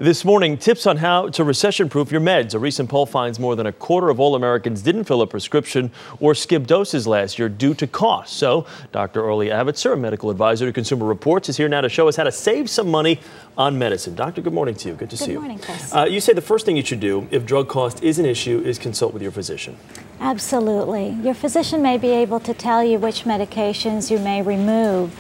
This morning, tips on how to recession-proof your meds. A recent poll finds more than a quarter of all Americans didn't fill a prescription or skip doses last year due to cost. So, Dr. Orly Avitzur, a medical advisor to Consumer Reports, is here now to show us how to save some money on medicine. Doctor, good morning to you. Good to see you. Good morning, Chris. You say the first thing you should do if drug cost is an issue is consult with your physician. Absolutely. Your physician may be able to tell you which medications you may remove.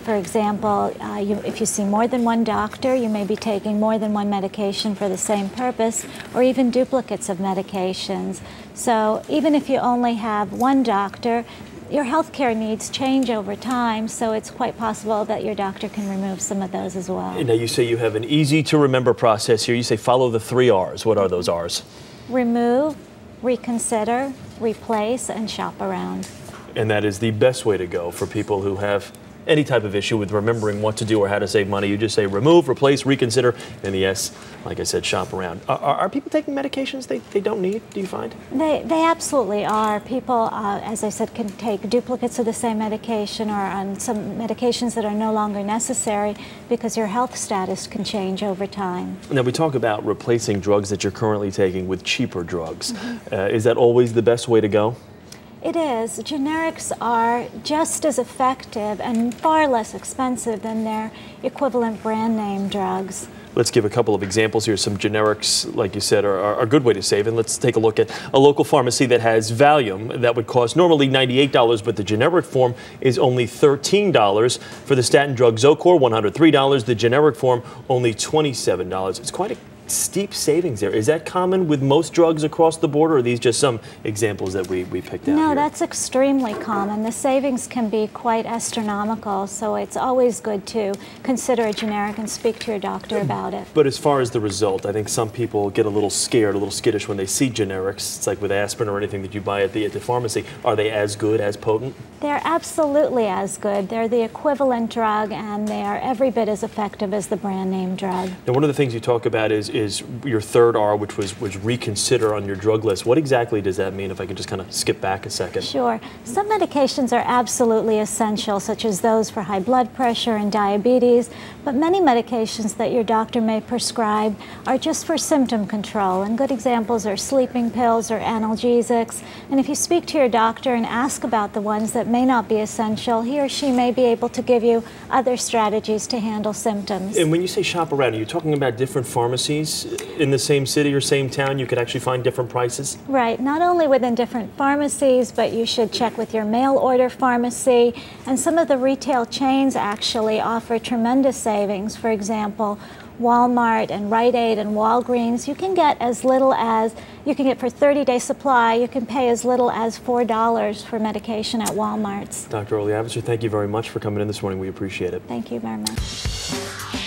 For example, if you see more than one doctor, you may be taking more than one medication for the same purpose, or even duplicates of medications. So even if you only have one doctor, your healthcare needs change over time, so it's quite possible that your doctor can remove some of those as well. Now you say you have an easy to remember process here. You say follow the 3 R's. What are those R's? Remove, reconsider, replace, and shop around. And that is the best way to go for people who have any type of issue with remembering what to do or how to save money. You just say remove, replace, reconsider, and the S, like I said, shop around. Are people taking medications they don't need, do you find? They absolutely are. People, as I said, can take duplicates of the same medication or on some medications that are no longer necessary because your health status can change over time. Now we talk about replacing drugs that you're currently taking with cheaper drugs. Is that always the best way to go? It is. Generics are just as effective and far less expensive than their equivalent brand name drugs. Let's give a couple of examples here. Some generics, like you said, are a good way to save. And let's take a look at a local pharmacy that has Valium that would cost normally $98, but the generic form is only $13. For the statin drug Zocor, $103. The generic form, only $27. It's quite a steep savings there. Is that common with most drugs across the board, or are these just some examples that we picked out No, here? that's extremely common. The savings can be quite astronomical, so it's always good to consider a generic and speak to your doctor about it. But as far as the result, I think some people get a little scared, a little skittish when they see generics. It's like with aspirin or anything that you buy at the pharmacy. Are they as good, as potent? They're absolutely as good. They're the equivalent drug, and they are every bit as effective as the brand name drug. Now, one of the things you talk about is your third R, which was reconsider on your drug list. What exactly does that mean, if I could just kind of skip back a second? Sure. Some medications are absolutely essential, such as those for high blood pressure and diabetes, but many medications that your doctor may prescribe are just for symptom control, and good examples are sleeping pills or analgesics. And if you speak to your doctor and ask about the ones that may not be essential, he or she may be able to give you other strategies to handle symptoms. And when you say shop around, are you talking about different pharmacies in the same city or same town? You could actually find different prices? Right, not only within different pharmacies, but you should check with your mail order pharmacy, and some of the retail chains actually offer tremendous savings. For example, Walmart and Rite Aid and Walgreens, you can get as little as, you can get for 30-day supply, you can pay as little as $4 for medication at Walmart's. Dr. Orly Avitzur, thank you very much for coming in this morning. We appreciate it. Thank you very much.